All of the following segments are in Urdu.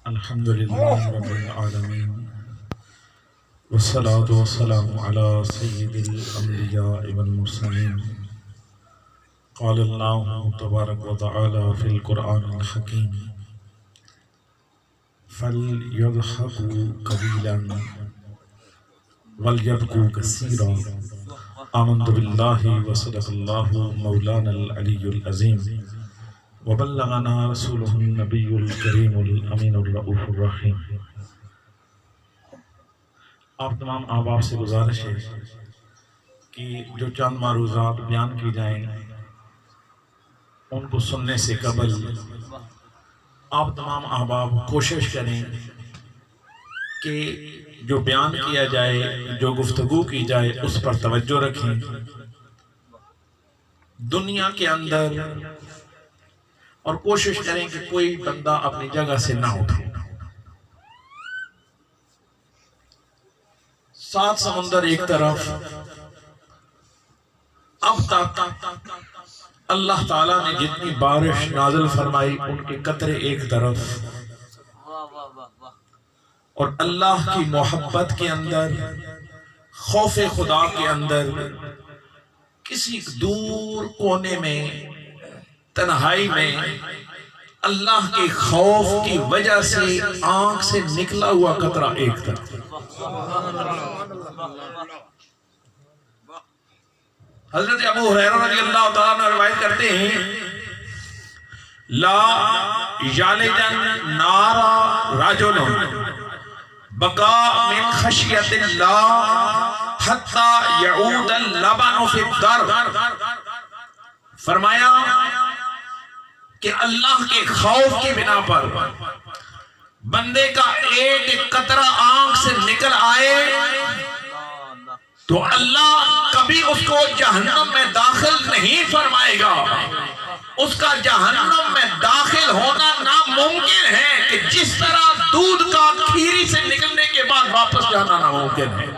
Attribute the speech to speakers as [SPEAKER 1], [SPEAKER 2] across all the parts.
[SPEAKER 1] الحمد لله رب العالمين والصلاة والسلام على سيد الأنبياء والمرسلين. قال الله تبارك وتعالى في القرآن الحكيم: فليضحكوا قليلا وليبكوا كثيرا. آمنت بالله وصدق الله مولانا العلي العظيم وبلغنا رسوله النبي الكريم الأمين الرؤوف الرحيم. آپ تمام احباب سے گزارش ہے کہ جو چند معروضات بیان کی جائیں ان کو سننے سے قبل آپ تمام احباب کوشش کریں کہ جو بیان کیا جائے، جو گفتگو کی جائے، اس پر توجہ رکھیں. دنیا کے اندر اور کوشش کریں کہ کوئی بندہ اپنی جگہ سے نہ اٹھے. سات سمندر ایک طرف، اب تک اللہ تعالیٰ نے جتنی بارش نازل فرمائی ان کے قطرے ایک طرف، اور اللہ کی محبت کے اندر، خوف خدا کے اندر، کسی دور کونے میں، تنہائی میں اللہ کے خوف کی وجہ سے آنکھ سے نکلا ہوا قطرہ ایک طرف. حضرت ابو ہریرہ رضی اللہ تعالیٰ عنہ روایت کرتے ہیں: لا یلجن نار رجل بقاء من خشیت اللہ حتی یعود اللبن فی الدر. فرمایا کہ اللہ کے خوف کی بنا پر بندے کا ایک قطرہ آنکھ سے نکل آئے تو اللہ کبھی اس کو جہنم میں داخل نہیں فرمائے گا. اس کا جہنم میں داخل ہونا ناممکن ہے کہ جس طرح دودھ کا کھیری سے نکلنے کے بعد واپس جانا ناممکن ہے.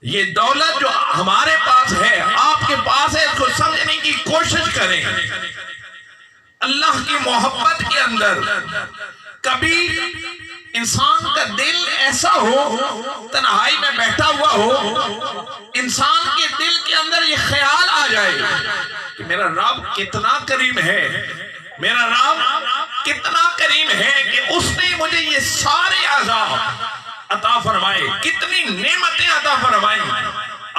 [SPEAKER 1] یہ دولت جو ہمارے پاس ہے، آپ کے پاس ہے، اس کو سمجھنے کی کوشش کریں. اللہ کی محبت کے اندر کبھی انسان کا دل ایسا ہو، تنہائی میں بیٹھا ہوا ہو، انسان کے دل کے اندر یہ خیال آ جائے کہ میرا رب کتنا کریم ہے، میرا رب کتنا کریم ہے کہ اس نے مجھے یہ سارے عذاب عطا فرمائے، کتنی نعمتیں عطا فرمائیں.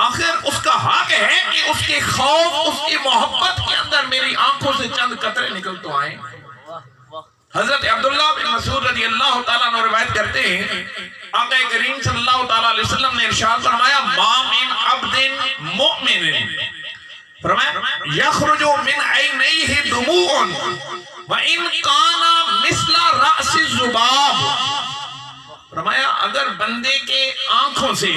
[SPEAKER 1] آخر اس کا حق ہے کہ اس کے خوف، اس کی محبت کے اندر میری آنکھوں سے چند قطرے نکل تو آئیں. حضرت عبداللہ بن مسعود رضی اللہ تعالیٰ عنہ روایت کرتے ہیں، آقا کریم صلی اللہ تعالیٰ علیہ وسلم نے ارشاد فرمایا: ما من عبد مؤمن، فرمایا، یخرج من عینیہ دموع وان کان مثل رأس الذباب. فرمایا اگر بندے کے آنکھوں سے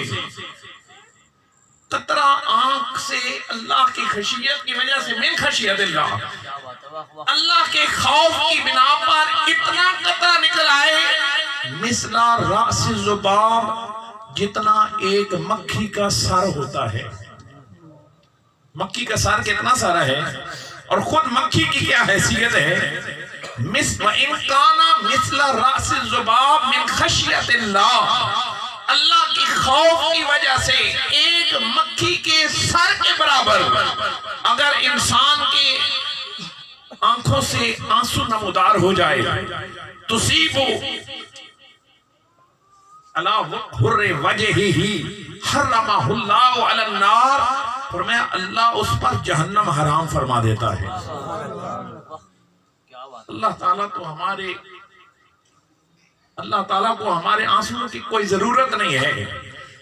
[SPEAKER 1] قطرہ آنکھ سے اللہ کی خشیت کی وجہ سے، من خشیت اللہ، اللہ کے خوف کی بنا پر اتنا قطرہ نکل آئے، مثل رأس الذباب، جتنا ایک مکھی کا سر ہوتا ہے. مکھی کا سر کتنا سارا ہے، اور خود مکھی کی کیا حیثیت ہے. وَإِنْ كَانَ مِثْلَ رَأْسِ الذُّبَابِ مِنْ خَشْيَةِ اللَّهِ، اللہ کی خوف کی وجہ سے ایک مکھی کے سر کے برابر اگر انسان کے آنکھوں سے آنسو نمودار ہو جائے، تُصِيبُ عَلَى وَجْهِهِ حَرَّمَهُ اللَّهُ عَلَى النَّارِ. فرمایا اللہ اس پر جہنم حرام فرما دیتا ہے. اللہ تعالیٰ کو ہمارے آنسوں کی کوئی ضرورت نہیں ہے.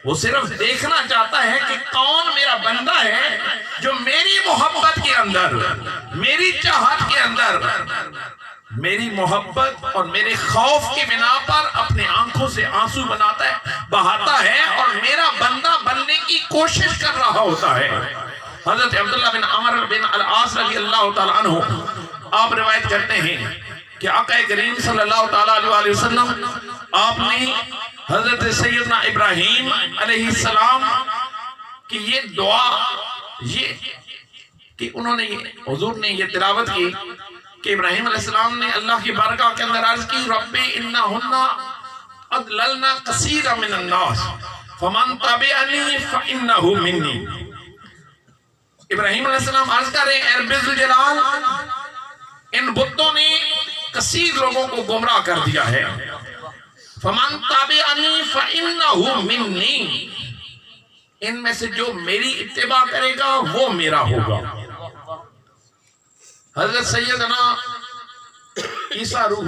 [SPEAKER 1] وہ صرف دیکھنا چاہتا ہے کہ کون میرا بندہ ہے جو میری محبت کے اندر، میری چاہت کے اندر، میری محبت اور میرے خوف کی بنا پر اپنے آنکھوں سے آنسو بہاتا ہے اور میرا بندہ بننے کی کوشش کر رہا ہوتا ہے. حضرت عبداللہ بن عمر بن العاص رضی اللہ تعالیٰ عنہ آپ روایت کرتے ہیں کہ آقا کریم صلی اللہ تعالیٰ علیہ وسلم آپ نے حضرت سیدنا ابراہیم علیہ السلام کی یہ دعا، یہ کہ انہوں نے حضور نے یہ تلاوت کی کہ ابراہیم علیہ السلام نے اللہ کی بارگاہ کے اندر عرض کی رب انہن اضللن کثیرا من الناس فمن تبعنی فانہ منی. ابراہیم علیہ السلام عرض کر رہے ہیں اے رب ذوالجلال ان بتوں نے کثیر لوگوں کو گمراہ کر دیا ہے. فمن تبعنی فانہ منی ان میں سے جو میری اتباع کرے گا وہ میرا ہوگا. حضرت سیدنا عیسیٰ روح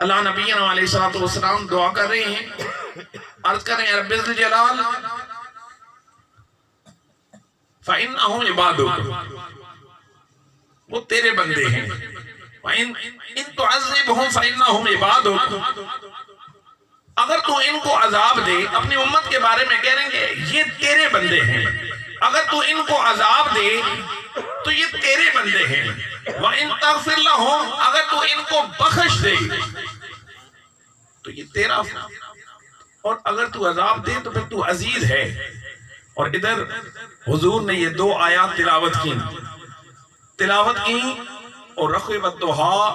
[SPEAKER 1] اللہ نبینا علیہ الصلوۃ والسلام دعا کر رہے ہیں عرض کر رہے ہیں رب ذوالجلال فإنهم عبادك وہ تیرے بندے ہیں. إن تعذبهم فإنهم عبادك اگر تو ان کو عذاب دے اپنی امت کے بارے میں کہیں گے یہ تیرے بندے ہیں. اگر تو ان کو عذاب دے تو یہ تیرے بندے ہیں. وَإِن تَغْفِرْ لَهُمْ اگر تو ان کو بخش دے تو یہ تیرا. اور اگر تو عذاب دے تو پھر تو عزیز ہے. اور ادھر حضور نے یہ 2 آیات تلاوت کی اور رخوِ والضحیٰ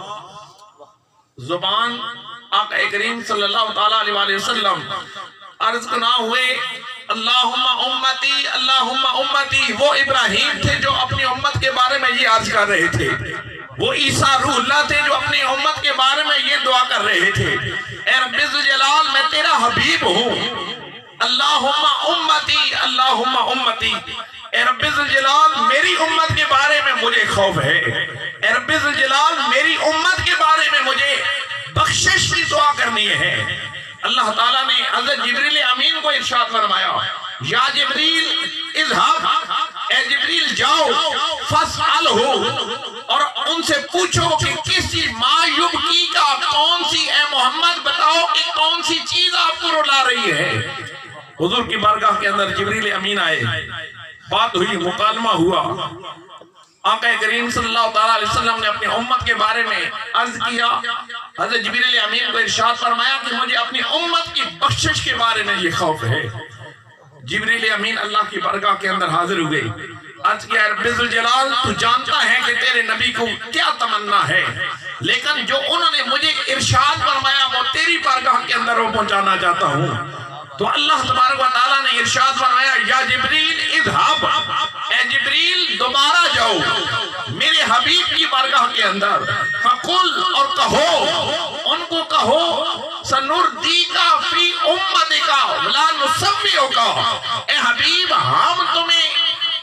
[SPEAKER 1] زبان آقا کریم صلی اللہ تعالیٰ علیہ وسلم عرض کنا ہوئے اللہم امتی اللہم امتی. وہ ابراہیم تھے جو اپنی امت کے بارے میں یہ عرض کر رہے تھے. وہ عیسیٰ روح اللہ تھے جو اپنی امت کے بارے میں یہ دعا کر رہے تھے اے رب ذوالجلال میں تیرا حبیب ہوں. اللہم امتی اللہم امتی. اے رب ذوالجلال میری امت کے بارے میں مجھے خوف ہے. اے رب ذوالجلال میری امت کے بارے میں مجھے بخشش کی دعا کرنی ہے. اللہ تعالیٰ نے حضرت جبریل امین کو ارشاد فرمایا یا جبریل اذهب اے جبریل جاؤ فاسألہ اور ان سے پوچھو کہ کسی ما یبکی کا کون سی اے محمد بتاؤ کہ کون سی چیز آپ کو رلا رہی ہے. حضور کی بارگاہ کے اندر جبریل امین آئے بات ہوئی مکالمہ ہوا. آقا کریم صلی اللہ تعالیٰ علیہ وسلم نے اپنی امت کے بارے میں عرض کیا. حضرت جبریل امین کو ارشاد فرمایا کہ مجھے اپنی امت کی بخشش کے بارے میں یہ خوف ہے. جبریل امین اللہ کی بارگاہ کے اندر حاضر ہوئے عرض کیا رب ذوالجلال تو جانتا ہے کہ تیرے نبی کو کیا تمنا ہے لیکن جو انہوں نے مجھے ارشاد فرمایا وہ تیری بارگاہ کے اندر وہ پہنچانا چاہتا ہوں. تو اللہ تبارک و تعالیٰ نے ارشاد فرمایا یا جبریل اذهب اے جبریل دوبارہ جاؤ میرے حبیب کی بارگاہ کے اندر فقل اور کہو ان کو کہو سنردیک فی امتک ولا نسمیک. اے حبیب ہم تمہیں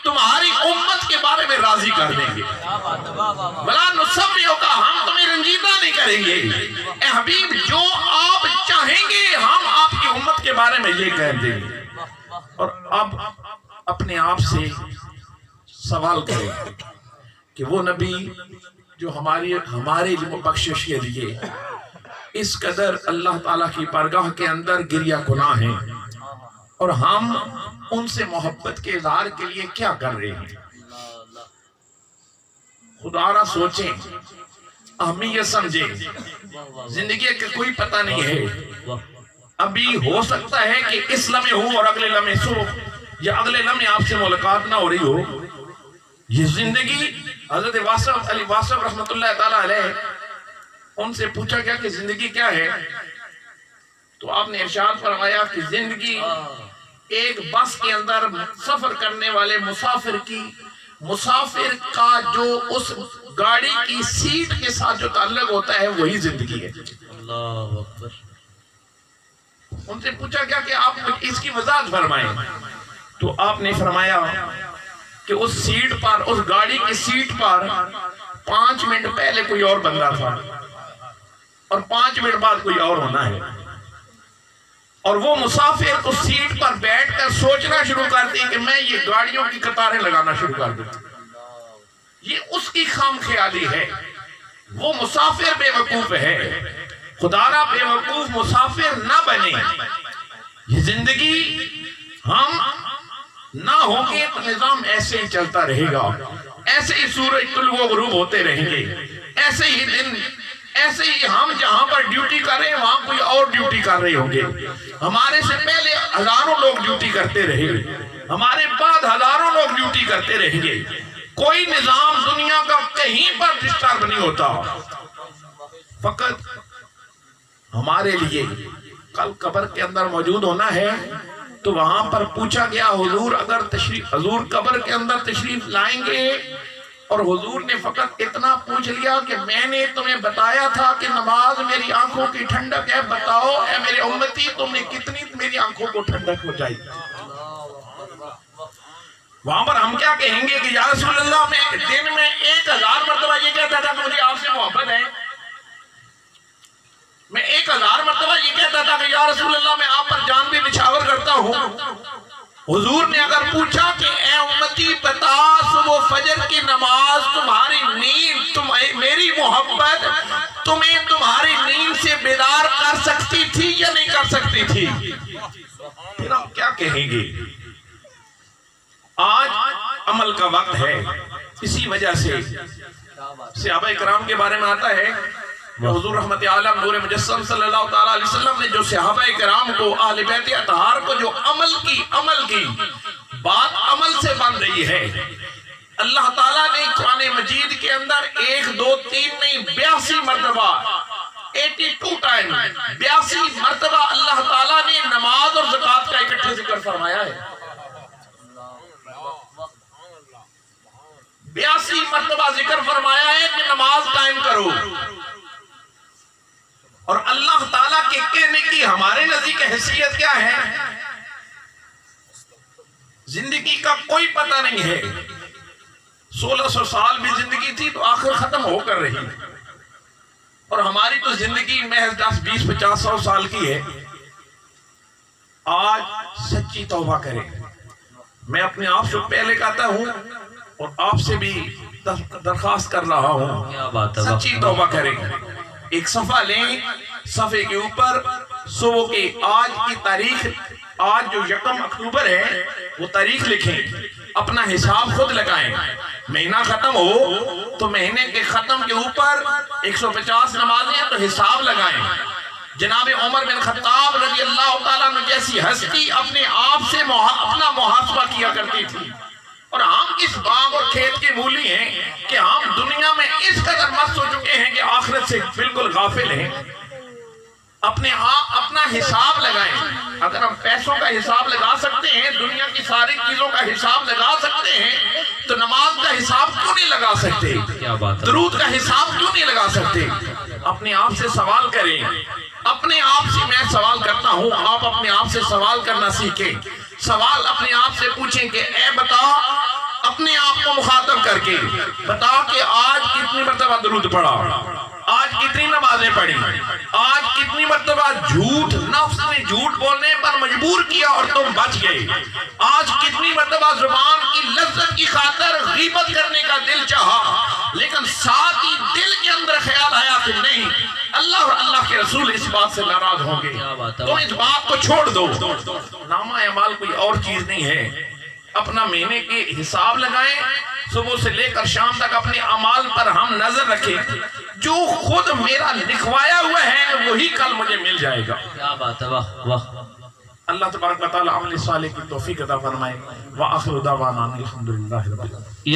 [SPEAKER 1] تمہاری امت کے بارے میں راضی کر دیں گے. ولا نسمیک ہم تمہیں رنجیدہ نہیں کریں گے. اے حبیب جو آپ چاہیں گے ہم آپ کی امت کے بارے میں یہ کہہ دیں گے. اور اب اپنے آپ سے سوال کریں کہ وہ نبی جو ہمارے بخشش کے لیے اس قدر اللہ تعالیٰ کی بارگاہ کے اندر گریہ گناہ ہیں اور ہم ان سے محبت کے اظہار کے لیے کیا کر رہے ہیں. خدا را سوچیں اہمیت سمجھیں. زندگی کا کوئی پتہ نہیں ہے. ابھی ہو سکتا ہے کہ اس لمحے ہوں اور اگلے لمحے صبح یا اگلے لمحے آپ سے ملاقات نہ ہو رہی ہو. یہ زندگی حضرت واصف علی واصف رحمت اللہ تعالیٰ علیہ ان سے پوچھا گیا کہ زندگی کیا ہے تو آپ نے ارشاد فرمایا کہ زندگی ایک بس کے اندر سفر کرنے والے مسافر کا جو اس گاڑی کی سیٹ کے ساتھ جو تعلق ہوتا ہے وہی زندگی ہے. اللہ اکبر. ان سے پوچھا گیا کہ آپ اس کی وضاحت فرمائیں تو آپ نے فرمایا کہ اس سیٹ پر اس گاڑی کی سیٹ پر 5 منٹ پہلے کوئی اور بندہ تھا اور 5 منٹ بعد کوئی اور ہونا ہے. اور وہ مسافر اس سیٹ پر بیٹھ کر سوچنا شروع کرتے ہیں کہ میں یہ گاڑیوں کی قطاریں لگانا شروع کر دوں. یہ اس کی خام خیالی ہے. وہ مسافر بے وقوف ہے. خدا را بے وقوف مسافر نہ بنے. یہ زندگی ہم نہ ہوں گے تو نظام ایسے ہی چلتا رہے گا. ایسے ہی سورج طلوع و غروب ہوتے رہیں گے. ایسے ہی دن ایسے ہی ہم جہاں پر ڈیوٹی کر رہے ہیں وہاں کوئی اور ڈیوٹی کر رہے ہوں گے. ہمارے سے پہلے ہزاروں لوگ ڈیوٹی کرتے رہے. ہمارے بعد ہزاروں لوگ ڈیوٹی کرتے رہیں گے. کوئی نظام دنیا کا کہیں پر ڈسٹرب نہیں ہوتا. فقط ہمارے لیے کل قبر کے اندر موجود ہونا ہے تو وہاں پر پوچھا گیا حضور اگر حضور قبر کے اندر تشریف لائیں گے، اور حضور نے فقط اتنا پوچھ لیا کہ میں نے تمہیں بتایا تھا کہ نماز میری آنکھوں کی ٹھنڈک ہے، بتاؤ اے میرے امتی تم نے کتنی میری آنکھوں کو ٹھنڈک پہنچائی. وہاں پر ہم کیا کہیں گے کہ یا رسول اللہ میں دن میں 1000 مرتبہ یہ کہتا تھا کہ مجھے آپ سے محبت ہے، میں 1000 مرتبہ یہ کہتا تھا کہ یا رسول اللہ میں آپ پر جان بھی نچھاور کرتا ہوں. حضور نے اگر پوچھا کہ اے امتی بتا صبح فجر کی نماز تمہاری نیند میری محبت تمہیں تمہاری نیند سے بیدار کر سکتی تھی یا نہیں کر سکتی تھی، پھر ہم کیا کہیں گے؟ آج عمل کا وقت ہے. اسی وجہ سے صحابہ کرام کے بارے میں آتا ہے حضور رحمت عالم نور مجسم صلی اللہ تعالیٰ علیہ وسلم نے جو صحابہ کرام کو اہل بیت اطہار کو جو عمل کی بات عمل سے بن رہی ہے. اللہ تعالیٰ نے قرآن مجید کے اندر 1 2 3 نہیں 82 مرتبہ 82 ٹائم 82 مرتبہ اللہ تعالیٰ نے نماز اور زکوٰۃ کا اکٹھے ذکر فرمایا ہے. 82 مرتبہ ذکر فرمایا ہے کہ نماز قائم کرو. اور اللہ تعالیٰ کے کہنے کی ہمارے نزدیک حیثیت کیا ہے؟ زندگی کا کوئی پتہ نہیں ہے. 1600 سال بھی زندگی تھی تو آخر ختم ہو کر رہی، اور ہماری تو زندگی محض 10 20 50 100 سال کی ہے. آج سچی توبہ کریں. میں اپنے آپ سے پہلے کہتا ہوں اور آپ سے بھی درخواست کر رہا ہوں، سچی توبہ کریں. ایک صفحہ لیں، صفحے کے اوپر صبح کے آج کی تاریخ، آج جو 1 اکتوبر ہے وہ تاریخ لکھیں، اپنا حساب خود لگائیں. مہینہ ختم ہو تو مہینے کے ختم کے اوپر 150 نمازیں تو حساب لگائیں. جناب عمر بن خطاب رضی اللہ تعالیٰ عنہ جیسی ہستی اپنے آپ سے اپنا محاسبہ کیا کرتی تھی، اور ہم اس باغ اور کھیت کے مولی ہیں کہ ہم دنیا میں اس قدر مست ہو چکے ہیں کہ آخرت سے بالکل غافل ہیں. اپنا حساب لگائیں. اگر ہم پیسوں کا حساب لگا سکتے ہیں، دنیا کی ساری چیزوں کا حساب لگا سکتے ہیں، تو نماز کا حساب کیوں نہیں لگا سکتے؟ درود کا حساب کیوں نہیں لگا سکتے؟ اپنے آپ سے سوال کریں. اپنے آپ سے میں سوال کرتا ہوں، آپ اپنے آپ سے سوال کرنا سیکھیں. سوال اپنے آپ سے پوچھیں کہ اے بتا، اپنے آپ کو مخاطب کر کے بتا کہ آج کتنی مرتبہ درود پڑھا، آج کتنی نمازیں پڑھی، آج کتنی مرتبہ جھوٹ نفس نے جھوٹ بولنے پر مجبور کیا اور تم بچ گئے، آج کتنی مرتبہ زبان کی لذت کی خاطر غیبت کرنے کا دل چاہا لیکن ساتھ ہی دل کے اندر خیال آیا کہ نہیں، اللہ اور اللہ کے رسول اس بات سے ناراض ہوں گے، تم اس بات کو چھوڑ دو. نامہ اعمال کوئی اور چیز نہیں ہے. اپنا مہینے کے حساب لگائیں، صبح سے لے کر شام تک اپنے اعمال پر ہم نظر رکھیں. جو خود میرا لکھوایا ہوا ہے وہی کل مجھے مل جائے گا.
[SPEAKER 2] کیا بات ہے، واہ واہ.
[SPEAKER 1] اللہ تبارک و تعالی عمل صالح کی توفیق عطا فرمائے. وآخر دعوانا الحمدللہ رب العالمین.